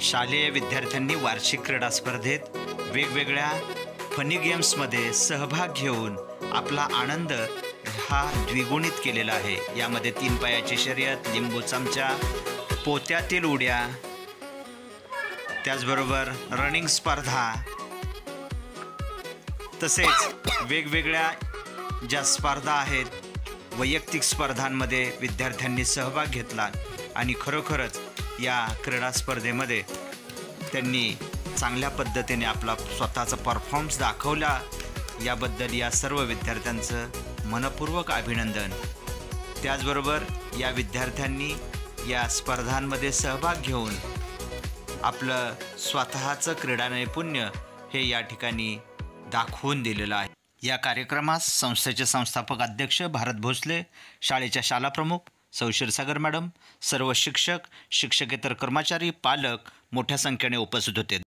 शालेय विद्यार्थ्यांनी वार्षिक क्रीडा स्पर्धेत वेगवेगळ्या फनी गेम्समध्ये सहभाग घेऊन आपला आनंद हा द्विगुणित केलेला आहे। यामध्ये 3 पायाची शर्यत, लिंबू चमचा, पोत्यातील उड्या, त्याचबरोबर रनिंग स्पर्धा, तसेच वेगवेगळ्या ज्या स्पर्धा आहेत वैयक्तिक स्पर्धांमध्ये विद्यार्थ्यांनी सहभाग घेतला आणि खरोखरच या क्रीडा स्पर्धेमध्ये त्यांनी चांगल्या पद्धतीने आपला स्वतःचा परफॉर्मन्स दाखवला। याबद्दल या सर्व विद्यार्थ्यांचं मनपूर्वक अभिनंदन। त्याचबरोबर या विद्यार्थ्यांनी या स्पर्धांमध्ये सहभाग घेऊन आपलं स्वतःचं क्रीडा नैपुण्य हे या ठिकाणी दाखवून दिलेलं आहे। या कार्यक्रमास संस्थेचे संस्थापक अध्यक्ष भारत भोसले, शाळेच्या शालाप्रमुख सौ क्षीरसागर मॅडम, सर्व शिक्षक, शिक्षकेतर कर्मचारी, पालक मोठ्या संख्येने उपस्थित होते।